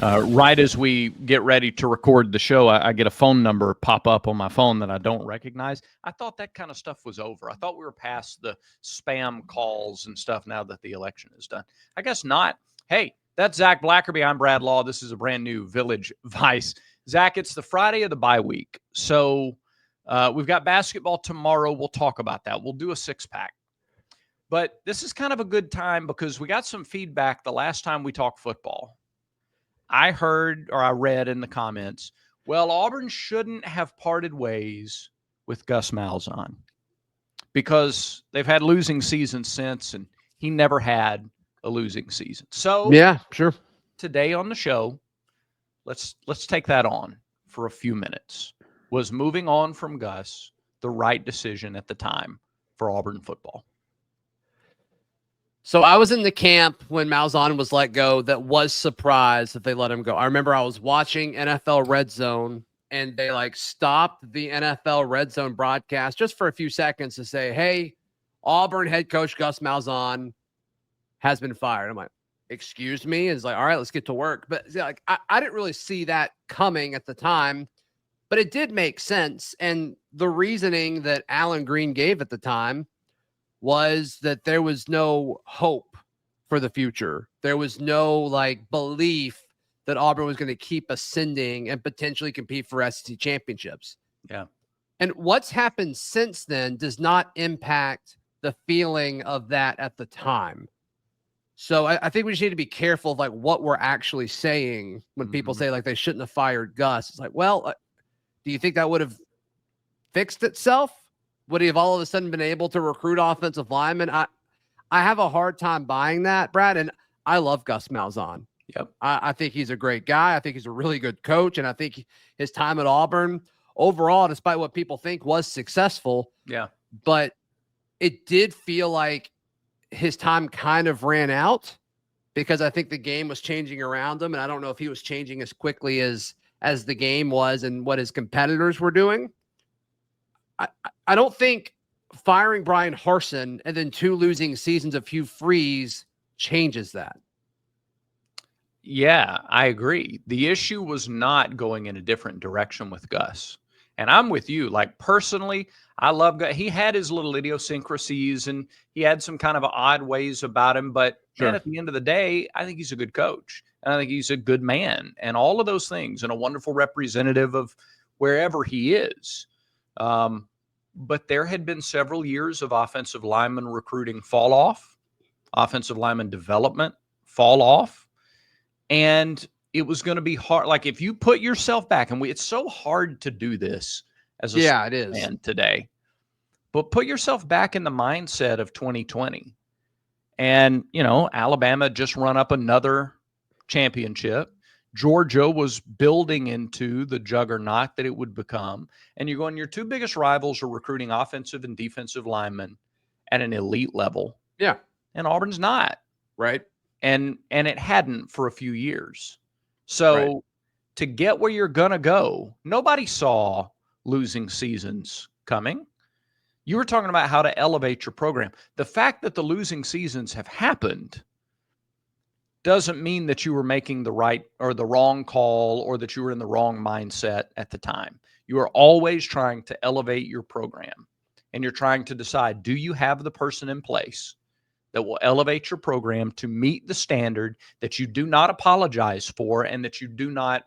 Right as we get ready to record the show, I get a phone number pop up on my phone that I don't recognize. I thought that kind of stuff was over. I thought we were past the spam calls and stuff now that the election is done. I guess not. Hey, that's Zach Blackerby. I'm Brad Law. This is a brand new Village Vice. Zach, it's the Friday of the bye week. So we've got basketball tomorrow. We'll talk about that. We'll do a six-pack. But this is kind of a good time because we got some feedback the last time we talked football. I heard or I read in the comments, well, Auburn shouldn't have parted ways with Gus Malzahn because they've had losing seasons since, and he never had a losing season. So yeah, sure. Today on the show, let's take that on for a few minutes. Was moving on from Gus the right decision at the time for Auburn football? So I was in the camp when Malzahn was let go that was surprised that they let him go. I remember I was watching NFL Red Zone and they stopped the NFL Red Zone broadcast just for a few seconds to say, hey, Auburn head coach Gus Malzahn has been fired. I'm like, excuse me? And it's like, all right, let's get to work. But I didn't really see that coming at the time, but it did make sense. And the reasoning that Alan Green gave at the time was that there was no hope for the future. There was no belief that Auburn was going to keep ascending and potentially compete for SEC championships. Yeah. And what's happened since then does not impact the feeling of that at the time. So I think we just need to be careful of what we're actually saying when people say they shouldn't have fired Gus. It's well, do you think that would have fixed itself? Would he have all of a sudden been able to recruit offensive linemen? I have a hard time buying that, Brad, and I love Gus Malzahn. Yep. I think he's a great guy. I think he's a really good coach, and I think his time at Auburn overall, despite what people think, was successful. Yeah. But it did feel like his time kind of ran out because I think the game was changing around him, and I don't know if he was changing as quickly as the game was and what his competitors were doing. I don't think firing Brian Harsin and then 2 losing seasons of Hugh Freeze changes that. Yeah, I agree. The issue was not going in a different direction with Gus. And I'm with you. Personally, I love Gus. He had his little idiosyncrasies and he had some kind of odd ways about him. But man, at the end of the day, I think he's a good coach. And I think he's a good man and all of those things and a wonderful representative of wherever he is. But there had been several years of offensive lineman recruiting fall off, offensive lineman development fall off. And it was going to be hard. If you put yourself back, and it's so hard to do this as a it is man today, but put yourself back in the mindset of 2020. And, Alabama just run up another championship. Georgia was building into the juggernaut that it would become. And you're going, your 2 biggest rivals are recruiting offensive and defensive linemen at an elite level. Yeah. And Auburn's not. Right. And it hadn't for a few years. So to get where you're going to go, nobody saw losing seasons coming. You were talking about how to elevate your program. The fact that the losing seasons have happened doesn't mean that you were making the right or the wrong call or that you were in the wrong mindset at the time. You are always trying to elevate your program, and you're trying to decide, do you have the person in place that will elevate your program to meet the standard that you do not apologize for and that you do not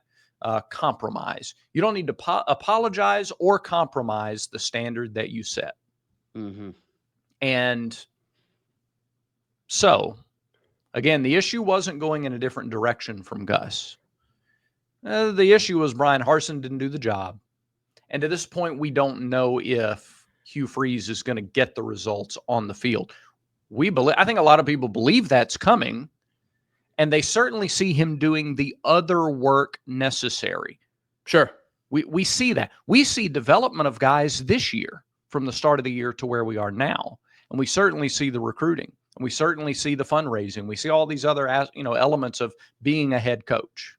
compromise. You don't need to apologize or compromise the standard that you set. Mm-hmm. And so, again, the issue wasn't going in a different direction from Gus. The issue was Brian Harsin didn't do the job. And to this point, we don't know if Hugh Freeze is going to get the results on the field. I think a lot of people believe that's coming, and they certainly see him doing the other work necessary. Sure. We see that. We see development of guys this year from the start of the year to where we are now. And we certainly see the recruiting, and we certainly see the fundraising. We see all these other, elements of being a head coach.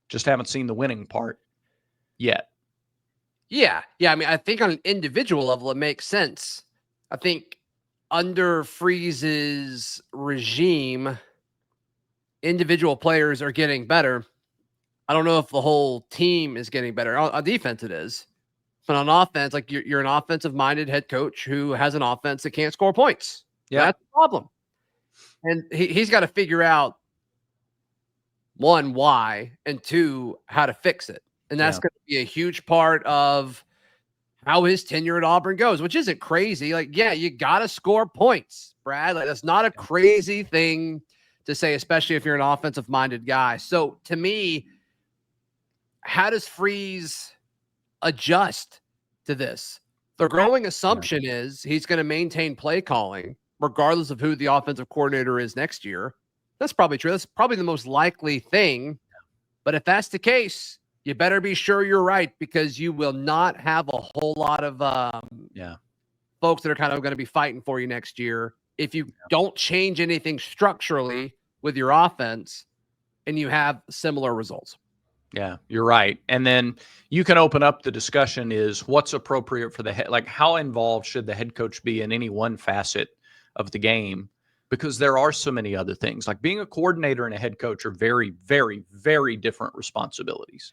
Just haven't seen the winning part yet. Yeah. I mean, I think on an individual level, it makes sense. I think under Freeze's regime, individual players are getting better. I don't know if the whole team is getting better. On defense, it is. But on offense, like you're an offensive-minded head coach who has an offense that can't score points. Yeah, that's the problem. And he's got to figure out, one, why, and two, how to fix it. And that's going to be a huge part of how his tenure at Auburn goes, which isn't crazy. Like, yeah, you got to score points, Brad. Like, that's not a crazy thing to say, especially if you're an offensive-minded guy. So, to me, how does Freeze adjust to this? The growing assumption is he's going to maintain play calling regardless of who the offensive coordinator is next year. That's probably true. That's probably the most likely thing. But if that's the case, you better be sure you're right, because you will not have a whole lot of folks that are kind of going to be fighting for you next year if you don't change anything structurally with your offense and you have similar results. Yeah, you're right. And then you can open up the discussion is what's appropriate for the head, like how involved should the head coach be in any one facet of the game? Because there are so many other things. Like being a coordinator and a head coach are very, very, very different responsibilities.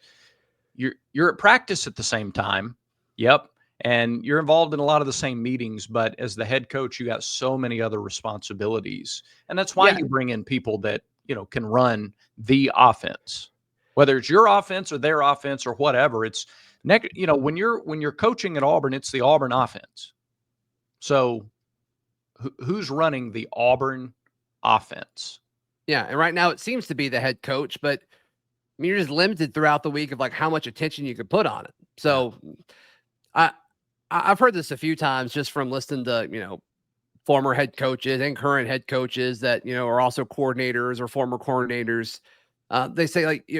You're at practice at the same time. Yep. And you're involved in a lot of the same meetings, but as the head coach, you got so many other responsibilities. And that's why you bring in people that, can run the offense. Whether it's your offense or their offense or whatever, it's when you're coaching at Auburn, it's the Auburn offense. So who's running the Auburn offense? Yeah, and right now it seems to be the head coach, but I mean, you're just limited throughout the week of like how much attention you could put on it. So I've heard this a few times just from listening to, former head coaches and current head coaches that, are also coordinators or former coordinators. They say like,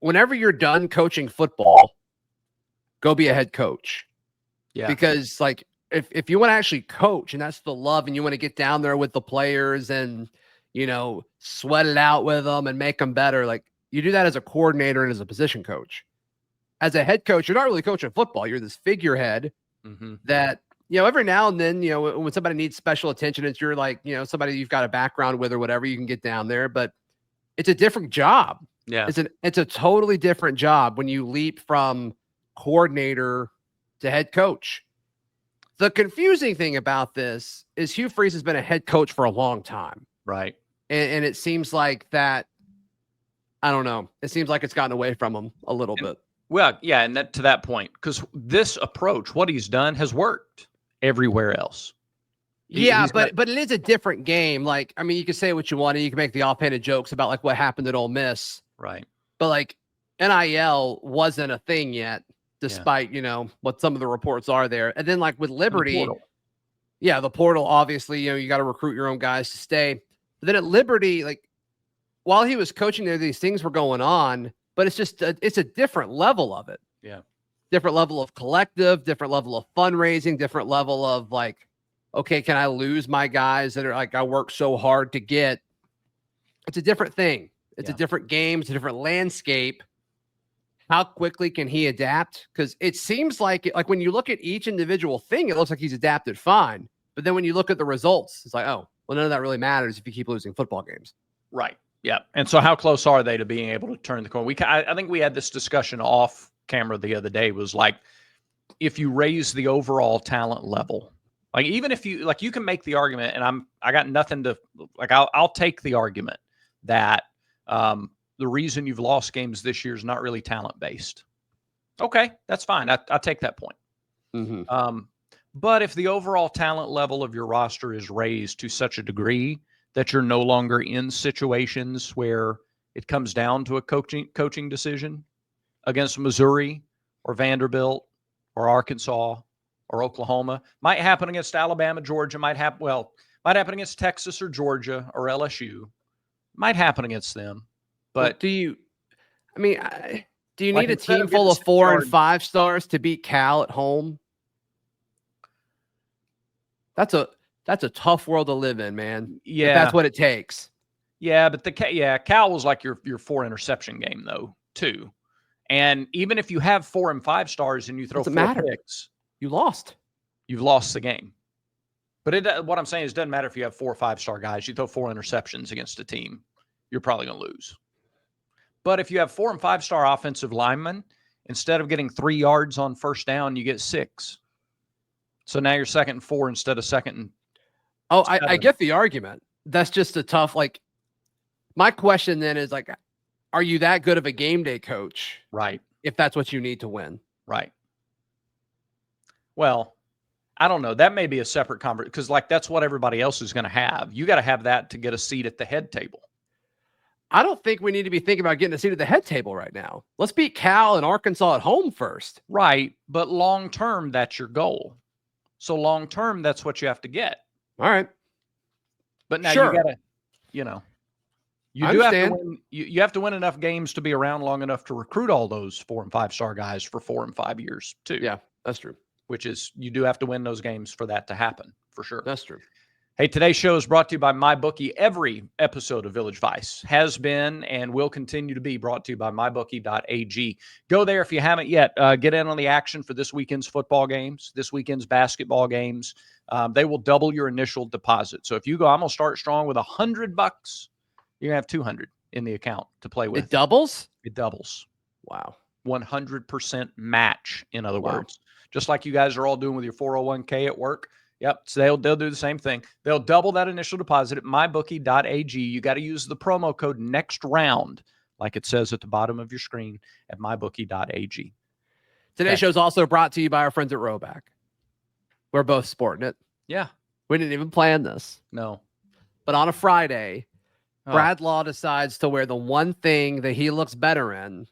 whenever you're done coaching football, go be a head coach. Yeah. Because like if you want to actually coach and that's the love and you want to get down there with the players and, sweat it out with them and make them better, like you do that as a coordinator and as a position coach. As a head coach, you're not really coaching football. You're this figurehead that, every now and then, when somebody needs special attention, it's you're like, somebody you've got a background with or whatever, you can get down there, but it's a different job. Yeah. It's a totally different job when you leap from coordinator to head coach. The confusing thing about this is Hugh Freeze has been a head coach for a long time. Right. And it seems like that, I don't know. It seems like it's gotten away from him a little bit. Well, yeah. And to that point, because this approach, what he's done has worked everywhere else. But it is a different game. Like, I mean, you can say what you want and you can make the offhanded jokes about like what happened at Ole Miss. Right. But like NIL wasn't a thing yet, despite, what some of the reports are there. And then like with Liberty, the portal, obviously, you got to recruit your own guys to stay. But then at Liberty, like while he was coaching there, these things were going on, but it's just, it's a different level of it. Yeah. Different level of collective, different level of fundraising, different level of like, okay, can I lose my guys that are like, I work so hard to get? It's a different thing. It's a different game. It's a different landscape. How quickly can he adapt? Because it seems like when you look at each individual thing, it looks like he's adapted fine. But then when you look at the results, it's like, oh, well, none of that really matters if you keep losing football games. Right. Yeah. And so how close are they to being able to turn the corner? I think we had this discussion off camera the other day, was like, if you raise the overall talent level, like even if you, like you can make the argument, and I got nothing to, like I'll take the argument that the reason you've lost games this year is not really talent based. Okay, that's fine. I take that point. But if the overall talent level of your roster is raised to such a degree that you're no longer in situations where it comes down to a coaching decision against Missouri or Vanderbilt or Arkansas or Oklahoma, might happen against Alabama, Georgia, might happen against Texas or Georgia or LSU, might happen against them. But do you need a team full of 4 and 5 stars to beat Cal at home? That's a tough world to live in, man. Yeah. If that's what it takes. Yeah, but Cal was like your 4 interception game though, too. And even if you have 4 and 5 stars and you throw 4 picks, you lost. You've lost the game. But what I'm saying is, it doesn't matter if you have 4 or 5 star guys. You throw 4 interceptions against a team, you're probably going to lose. But if you have 4 and 5-star offensive linemen, instead of getting 3 yards on first down, you get 6. So now you're 2nd and 4 instead of 2nd and I get the argument. That's just a tough, like, my question then is, like, are you that good of a game day coach? Right. If that's what you need to win. Right. Well, I don't know. That may be a separate conversation because, like, that's what everybody else is going to have. You got to have that to get a seat at the head table. I don't think we need to be thinking about getting a seat at the head table right now. Let's beat Cal and Arkansas at home first. Right. But long term, that's your goal. So long term, that's what you have to get. All right. But now Sure. you got to, you know, you do have to win. You have to win enough games to be around long enough to recruit all those 4 and 5-star guys for 4 and 5 years too. Yeah, that's true. Which is, you do have to win those games for that to happen, for sure. That's true. Hey, today's show is brought to you by MyBookie. Every episode of Village Vice has been and will continue to be brought to you by MyBookie.ag. Go there if you haven't yet. Get in on the action for this weekend's football games, this weekend's basketball games. They will double your initial deposit. So if you go, I'm going to start strong with $100, you're going to have 200 in the account to play with. It doubles? It doubles. Wow. 100% match, in other words. Just like you guys are all doing with your 401k at work. Yep. So they'll do the same thing. They'll double that initial deposit at mybookie.ag. You got to use the promo code next round, like it says at the bottom of your screen at mybookie.ag. Today's show is also brought to you by our friends at Rowback. We're both sporting it. Yeah. We didn't even plan this. No. But on a Friday, Brad Law decides to wear the one thing that he looks better in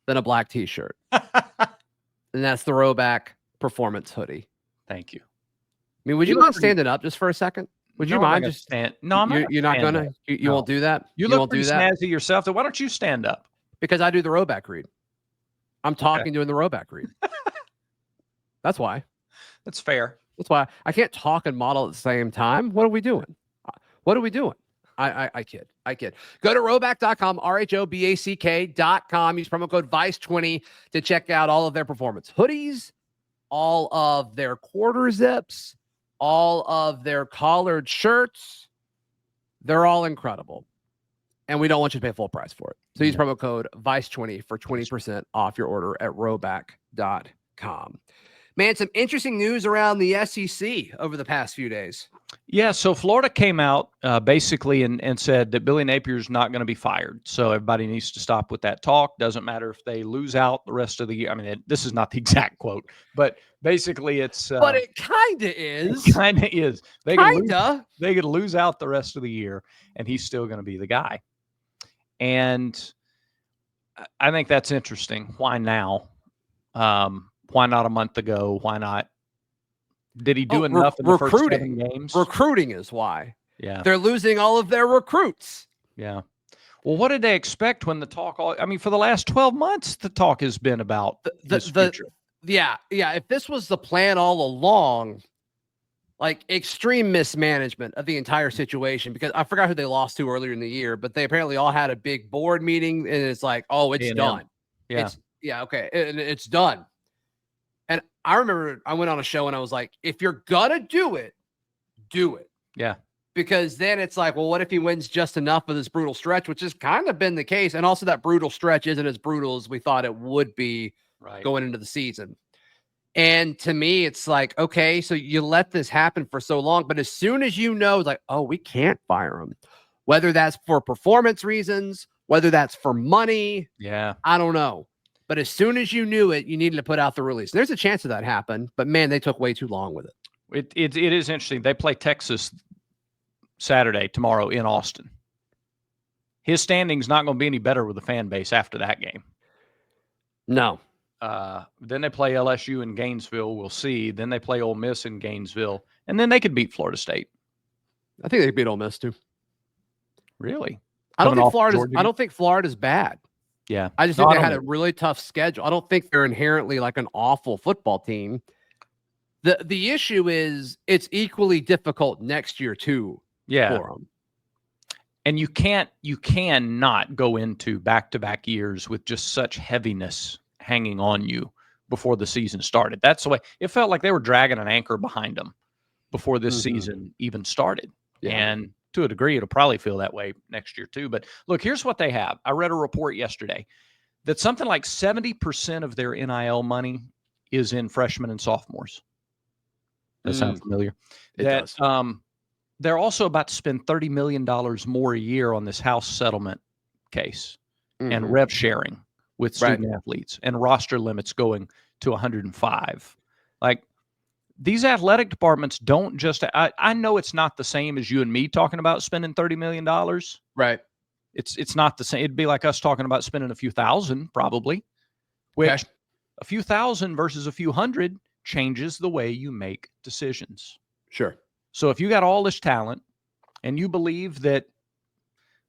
than a black t-shirt. And that's the Rowback Performance Hoodie. Thank you. I mean, would you mind standing up just for a second? Would you mind just stand? No, I'm not. You're not gonna. You won't do that. You look pretty snazzy yourself. So why don't you stand up? Because I do the Rowback read. I'm talking doing the Rowback read. That's why. That's fair. That's why I can't talk and model at the same time. What are we doing? What are we doing? I kid. Go to rowback.com, RHOBACK.com. Use promo code VICE20 to check out all of their performance hoodies, all of their quarter zips, all of their collared shirts. They're all incredible. And we don't want you to pay full price for it. So use promo code VICE20 for 20% off your order at rowback.com. Man, some interesting news around the SEC over the past few days. Yeah, so Florida came out basically and said that Billy Napier's not going to be fired. So everybody needs to stop with that talk. Doesn't matter if they lose out the rest of the year. I mean, this is not the exact quote, but basically it's... but it kind of is. It kind of is. They could lose out the rest of the year, and he's still going to be the guy. And I think that's interesting. Why now? Why not a month ago? Why not? Did he do enough in the first 7 games? Recruiting is why. Yeah. They're losing all of their recruits. Yeah. Well, what did they expect when the talk for the last 12 months, the talk has been about his future. Yeah. If this was the plan all along, like extreme mismanagement of the entire situation, because I forgot who they lost to earlier in the year, but they apparently all had a big board meeting and it's like, oh, it's done. Yeah. Okay. It's done. And I remember I went on a show and I was like, if you're gonna do it, do it. Yeah. Because then it's like, well, what if he wins just enough of this brutal stretch, which has kind of been the case. And also that brutal stretch isn't as brutal as we thought it would be going into the season. And to me, it's like, okay, so you let this happen for so long, but as soon as you know, it's like, oh, we can't fire him, whether that's for performance reasons, whether that's for money. Yeah. I don't know. But as soon as you knew it, you needed to put out the release. There's a chance of that happen, but man, they took way too long with it. It is interesting. They play Texas tomorrow in Austin. His standing's not going to be any better with the fan base after that game. No. Then they play LSU in Gainesville. We'll see. Then they play Ole Miss in Gainesville, and then they could beat Florida State. I think they could beat Ole Miss too. Really? I don't think Florida's bad. Yeah. I just think they had a really tough schedule. I don't think they're inherently like an awful football team. The issue is it's equally difficult next year too. Yeah. For them. And you cannot go into back-to-back years with just such heaviness hanging on you before the season started. That's the way it felt like they were dragging an anchor behind them before this season even started. Yeah. And to a degree, it'll probably feel that way next year too. But look, here's what they have. I read a report yesterday that something like 70% of their NIL money is in freshmen and sophomores. That sounds familiar. It does. They're also about to spend $30 million more a year on this house settlement case and rev sharing with student athletes and roster limits going to 105. Like, these athletic departments don't just, I know it's not the same as you and me talking about spending $30 million. Right. It's not the same. It'd be like us talking about spending a few thousand, probably, which a few thousand versus a few hundred changes the way you make decisions. Sure. So if you got all this talent and you believe that,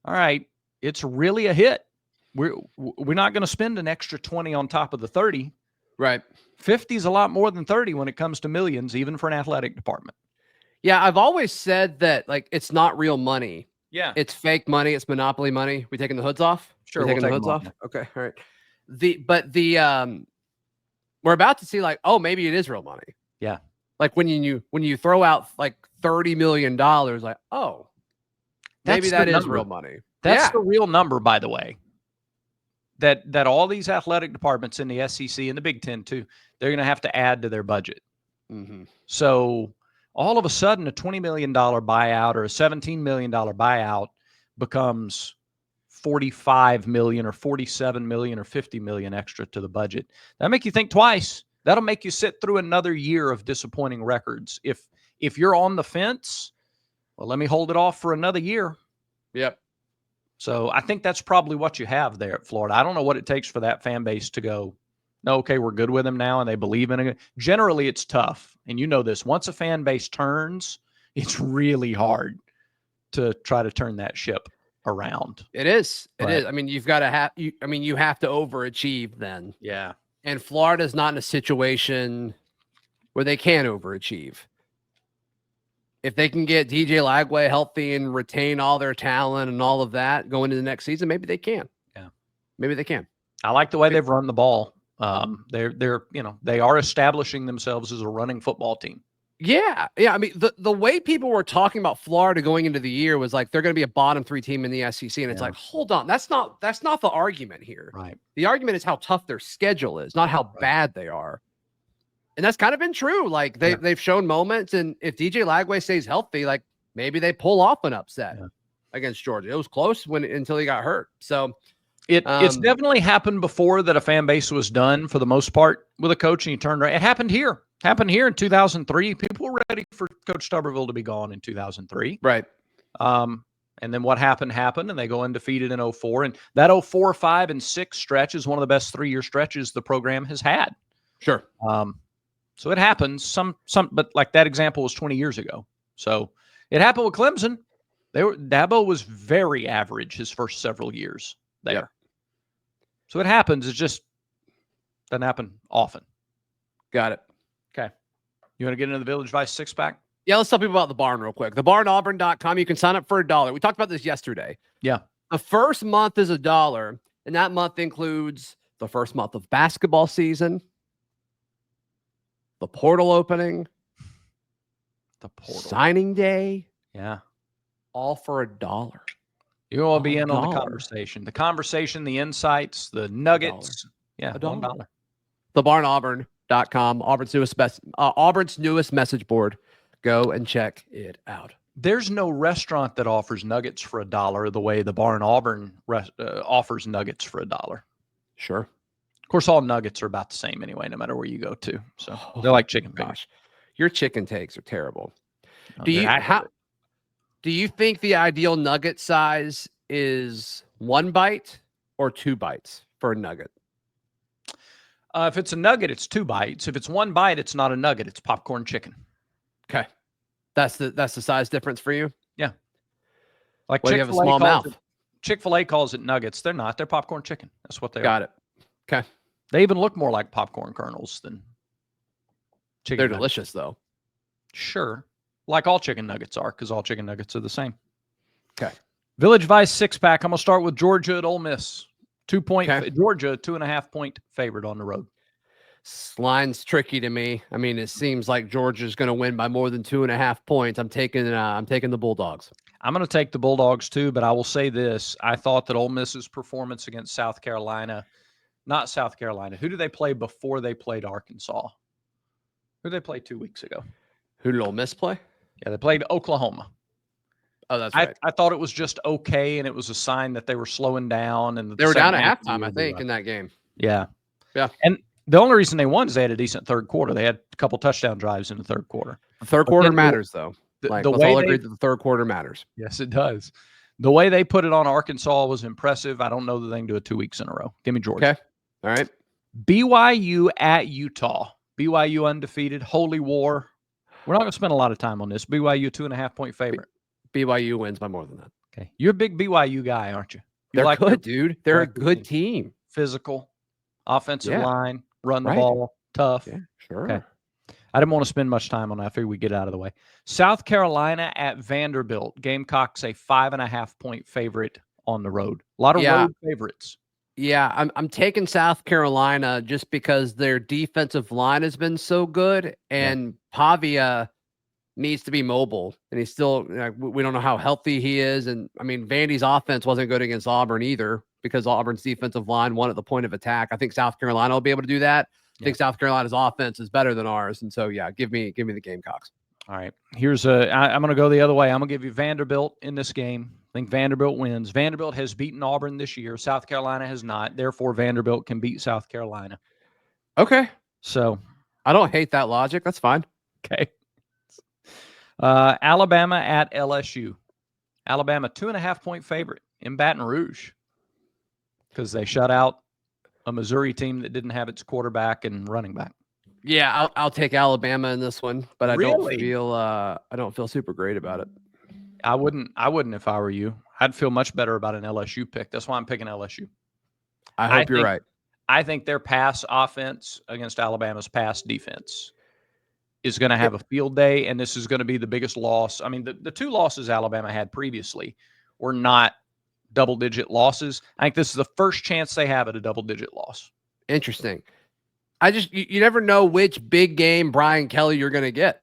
all right, it's really a hit, we're not going to spend an extra 20 on top of the 30. Right. 50 is a lot more than 30 when it comes to millions, even for an athletic department. Yeah, I've always said that, like, it's not real money. Yeah. It's fake money. It's monopoly money. We taking the hoods off? Sure. We're taking the hoods off? Okay. All right. We're about to see, like, oh, maybe it is real money. Yeah. Like when you throw out like $30 million, like, oh, maybe that is real money. That's the real number, by the way. That all these athletic departments in the SEC and the Big Ten too, they're going to have to add to their budget. So all of a sudden, a $20 million buyout or a $17 million buyout becomes $45 million or $47 million or $50 million extra to the budget. That'll make you think twice. That'll make you sit through another year of disappointing records. If you're on the fence, well, let me hold it off for another year. Yep. So I think that's probably what you have there at Florida. I don't know what it takes for that fan base to go, no, okay, we're good with him now, and they believe in it. Generally, it's tough. And you know this. Once a fan base turns, it's really hard to try to turn that ship around. It is. It is. I mean, you have to overachieve then. Yeah. And Florida's not in a situation where they can overachieve. If they can get DJ Lagway healthy and retain all their talent and all of that going into the next season, maybe they can. Yeah. Maybe they can. I like the way they've run the ball. They are establishing themselves as a running football team. Yeah. Yeah. I mean, the way people were talking about Florida going into the year was like, they're going to be a bottom 3 team in the SEC. And it's like, hold on, that's not the argument here. Right. The argument is how tough their schedule is, not how bad they are. And that's kind of been true. Like they've shown moments. And if DJ Lagway stays healthy, like maybe they pull off an upset against Georgia. It was close until he got hurt. So it's definitely happened before that a fan base was done for the most part with a coach and he turned right. It happened here. Happened here in 2003. People were ready for Coach Tuberville to be gone in 2003. Right. And then what happened, and they go undefeated in 2004. And that 2004, 5, and 6 stretch is one of the best 3-year stretches the program has had. Sure. So it happens. But like that example was 20 years ago. So it happened with Clemson. Dabo was very average his first several years there. Yep. So it happens. It just doesn't happen often. Got it. Okay. You want to get into the Village Vice 6-pack? Yeah, let's tell people about the barn real quick. TheBarnAuburn.com. You can sign up for $1. We talked about this yesterday. Yeah. The first month is $1, and that month includes the first month of basketball season, the portal opening, the portal signing day. Yeah. All for $1. You want to be in on the conversation, the insights, the nuggets. Yeah, $1. TheBarnAuburn.com. Auburn's newest message board. Go and check it out. There's no restaurant that offers nuggets for $1 the way the Barn Auburn offers nuggets for $1. Sure. Of course, all nuggets are about the same anyway, no matter where you go to. So they're like chicken fingers. Your chicken takes are terrible. Do you think the ideal nugget size is 1 bite or 2 bites for a nugget? If it's a nugget, it's 2 bites. If it's 1 bite, it's not a nugget. It's popcorn chicken. Okay. That's the size difference for you? Yeah. Like you have a small mouth. Chick-fil-A calls it nuggets. They're not. They're popcorn chicken. That's what they are. Got it. Okay. They even look more like popcorn kernels than chicken They're nuggets. Delicious, though. Sure. Like all chicken nuggets are, because all chicken nuggets are the same. Okay. Village Vice 6-pack. I'm going to start with Georgia at Ole Miss. Georgia, 2.5-point favorite on the road. Line's tricky to me. I mean, it seems like Georgia's going to win by more than 2.5 points. I'm taking the Bulldogs. I'm going to take the Bulldogs too, but I will say this. I thought that Ole Miss's performance against South Carolina, not South Carolina. Who did they play before they played Arkansas? Who did they play 2 weeks ago? Who did Ole Miss play? Yeah, they played Oklahoma. Oh, that's right. I thought it was just okay, and it was a sign that they were slowing down. And they were down at halftime, I think, in that game. Yeah. Yeah. And the only reason they won is they had a decent third quarter. They had a couple touchdown drives in the third quarter. The third quarter matters, though. Let's all agree that the third quarter matters. Yes, it does. The way they put it on Arkansas was impressive. I don't know that they can do it 2 weeks in a row. Give me Georgia. Okay. All right. BYU at Utah. BYU undefeated. Holy war. We're not going to spend a lot of time on this. BYU 2.5-point favorite. BYU wins by more than that. Okay. You're a big BYU guy, aren't you? They're like good, dude. They're a good team. Physical, offensive line, run the ball, tough. Yeah, sure. Okay. I didn't want to spend much time on that. I figured we'd get out of the way. South Carolina at Vanderbilt. Gamecocks a 5.5-point favorite on the road. A lot of road favorites. Yeah, I'm taking South Carolina just because their defensive line has been so good, and Pavia needs to be mobile, and he's still we don't know how healthy he is. And I mean, Vandy's offense wasn't good against Auburn either because Auburn's defensive line won at the point of attack. I think South Carolina will be able to do that. I think South Carolina's offense is better than ours, and so give me the Gamecocks. All right, I'm going to go the other way. I'm going to give you Vanderbilt in this game. I think Vanderbilt wins. Vanderbilt has beaten Auburn this year. South Carolina has not. Therefore, Vanderbilt can beat South Carolina. Okay, so I don't hate that logic. That's fine. Okay. Alabama at LSU. Alabama 2.5-point favorite in Baton Rouge because they shut out a Missouri team that didn't have its quarterback and running back. Yeah, I'll take Alabama in this one, but I Really? don't feel super great about it. I wouldn't if I were you. I'd feel much better about an LSU pick. That's why I'm picking LSU. I hope you're right. I think their pass offense against Alabama's pass defense is going to have a field day, and this is going to be the biggest loss. I mean, the two losses Alabama had previously were not double-digit losses. I think this is the first chance they have at a double-digit loss. Interesting. You never know which big game Brian Kelly you're going to get.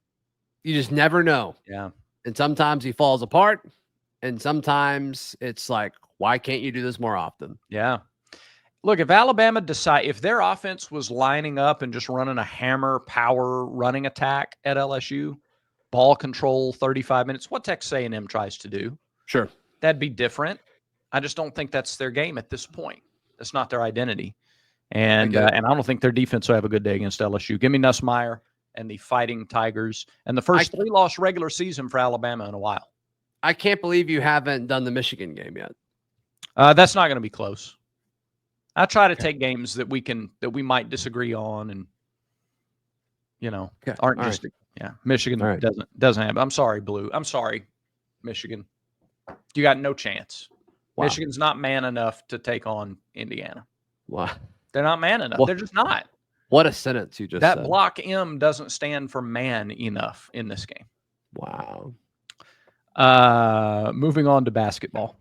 You just never know. Yeah. And sometimes he falls apart, and sometimes it's like, why can't you do this more often? Yeah. Look, if Alabama if their offense was lining up and just running a hammer power running attack at LSU, ball control 35 minutes, what Texas A&M tries to do, sure, that'd be different. I just don't think that's their game at this point. That's not their identity. And I don't think their defense will have a good day against LSU. Give me Nussmeier and the Fighting Tigers and the first 3-loss regular season for Alabama in a while. I can't believe you haven't done the Michigan game yet. That's not going to be close. I try to take games that we might disagree on, and aren't just Michigan doesn't have. I'm sorry, Blue. I'm sorry, Michigan. You got no chance. Wow. Michigan's not man enough to take on Indiana. Wow. They're not man enough. They're just not. What a sentence you just said. That block M doesn't stand for man enough in this game. Wow. Moving on to basketball.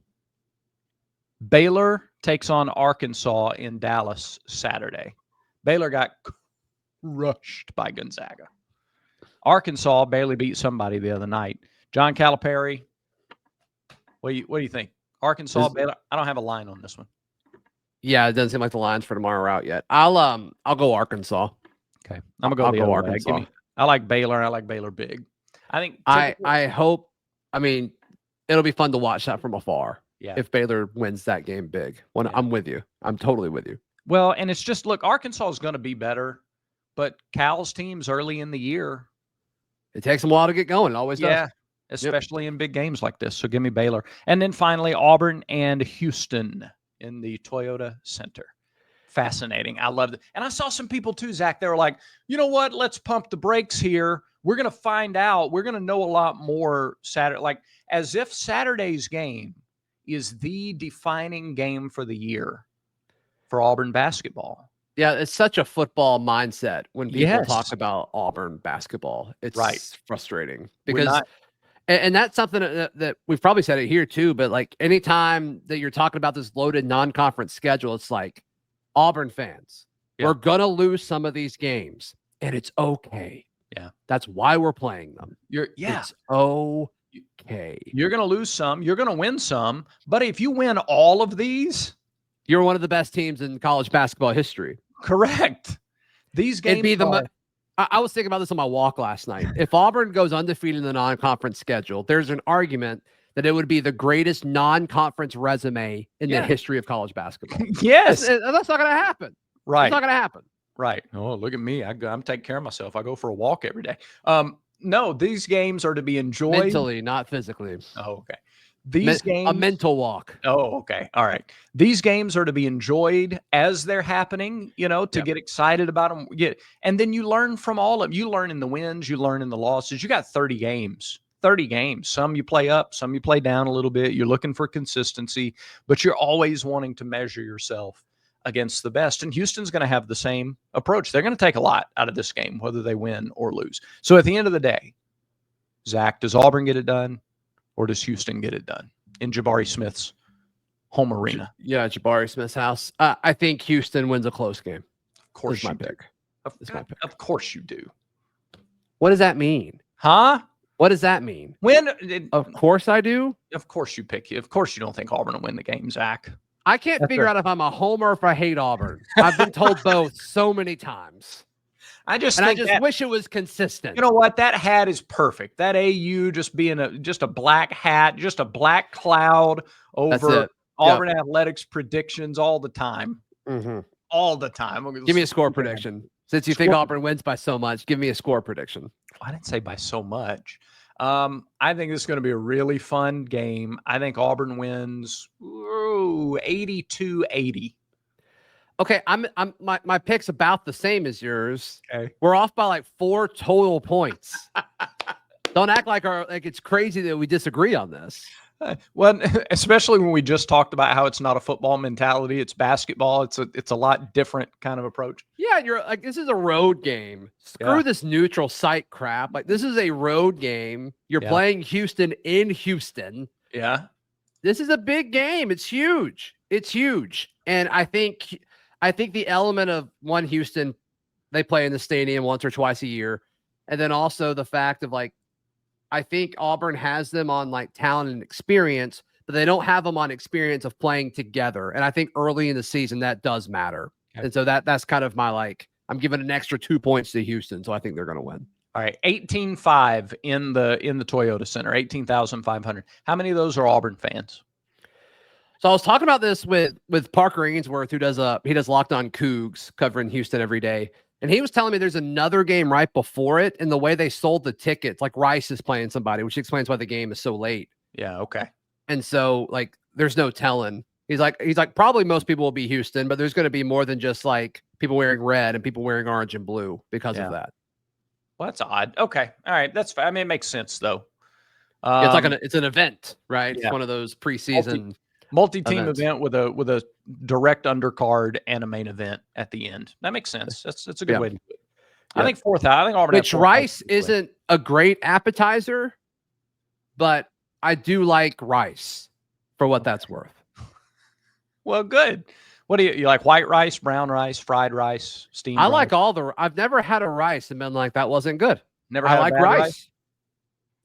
Baylor takes on Arkansas in Dallas Saturday. Baylor got crushed by Gonzaga. Arkansas barely beat somebody the other night. John Calipari, what do you think? Arkansas, Baylor? I don't have a line on this one. Yeah, it doesn't seem like the lines for tomorrow are out yet. I'll go Arkansas. Okay, I'm gonna go Arkansas. I like Baylor. I like Baylor big. I think I hope. I mean, it'll be fun to watch that from afar. Yeah. If Baylor wins that game big, I'm with you. I'm totally with you. Well, and it's just look, Arkansas is going to be better, but Cal's teams early in the year, it takes them a while to get going. It always does. Yeah, especially in big games like this. So give me Baylor, and then finally Auburn and Houston in the Toyota Center. Fascinating. I love it. And I saw some people too, Zach. They were like, you know what? Let's pump the brakes here. We're going to find out. We're going to know a lot more Saturday, like as if Saturday's game is the defining game for the year for Auburn basketball. Yeah, it's such a football mindset when people talk about Auburn basketball. It's frustrating because and that's something that we've probably said it here too, but like anytime that you're talking about this loaded non-conference schedule, it's like Auburn fans, Yeah. We're going to lose some of these games, and it's okay. Yeah. That's why we're playing them. It's okay. You're going to lose some. You're going to win some. But if you win all of these, you're one of the best teams in college basketball history. Correct. These games I was thinking about this on my walk last night. If Auburn goes undefeated in the non-conference schedule, there's an argument that it would be the greatest non-conference resume in the history of college basketball. Yes. That's not going to happen. Right. It's not going to happen. Right. Oh, look at me. I'm taking care of myself. I go for a walk every day. No, these games are to be enjoyed. Mentally, not physically. Oh, okay. These games. A mental walk. Oh, okay. All right. These games are to be enjoyed as they're happening, to get excited about them. And then you learn from all of them. You learn in the wins, you learn in the losses. You got 30 games. 30 games. Some you play up, some you play down a little bit. You're looking for consistency, but you're always wanting to measure yourself against the best. And Houston's going to have the same approach. They're going to take a lot out of this game, whether they win or lose. So at the end of the day, Zach, does Auburn get it done or does Houston get it done in Jabari Smith's home arena? Yeah, Jabari Smith's house. I think Houston wins a close game. Of course, that's my pick. That's my pick. Of course you do. What does that mean? Huh? What does that mean? Of course I do. Of course you pick you. Of course you don't think Auburn will win the game, Zach. I can't figure out if I'm a homer or if I hate Auburn. I've been told both so many times. I just wish it was consistent. You know what? That hat is perfect. That AU just being a black hat, just a black cloud over Auburn athletics predictions all the time. Mm-hmm. All the time. Give me a score prediction. Since you think Auburn wins by so much, give me a score prediction. I didn't say by so much. I think this is going to be a really fun game. I think Auburn wins 82-80. Okay, my pick's about the same as yours. Okay. We're off by like 4 total points. Don't act like it's crazy that we disagree on this. Well, especially when we just talked about how it's not a football mentality, it's basketball. It's a lot different kind of approach. Yeah, you're like, this is a road game. Screw this neutral site crap. Like, this is a road game. You're playing Houston in Houston. Yeah. This is a big game. It's huge. It's huge. And I think the element of Houston, they play in the stadium once or twice a year. And then also the fact of I think Auburn has them on talent and experience, but they don't have them on experience of playing together. And I think early in the season that does matter. Okay. And so that's kind of my I'm giving an extra 2 points to Houston, so I think they're going to win. All right, 18-5 in the Toyota Center, 18,500. How many of those are Auburn fans? So I was talking about this with Parker Ainsworth, who does Locked On Cougs covering Houston every day. And he was telling me there's another game right before it, and the way they sold the tickets, Rice is playing somebody, which explains why the game is so late. Yeah, okay. And so there's no telling. He's like probably most people will be Houston, but there's going to be more than just people wearing red and people wearing orange and blue because of that. Well, that's odd. Okay, all right, that's fine. I mean, it makes sense though. It's an event, right? Yeah. It's one of those preseason. Multi-team event with a direct undercard and a main event at the end. That makes sense. That's a good way to do it. I think Auburn. Which Rice isn't a great appetizer, but I do like Rice for what that's worth. Well, good. What do you like? White rice, brown rice, fried rice, steamed? Like all I've never had a rice and been like that wasn't good. I like rice.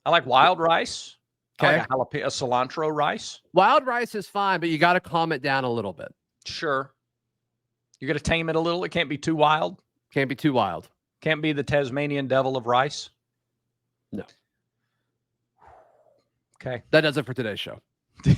I like wild rice. Okay. I like a cilantro rice. Wild rice is fine, but you got to calm it down a little bit. Sure. You got to tame it a little. It can't be too wild. Can't be too wild. Can't be the Tasmanian devil of rice. No. Okay. That does it for today's show. Do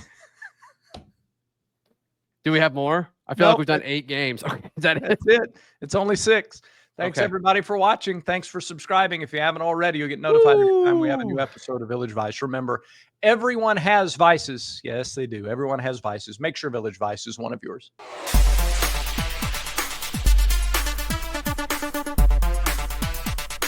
we have more? I feel like we've done 8 games. Okay, is that it? That's it. It's only 6. Thanks, everybody, for watching. Thanks for subscribing. If you haven't already, you'll get notified every time we have a new episode of Village Vice. Remember, everyone has vices. Yes, they do. Everyone has vices. Make sure Village Vice is one of yours.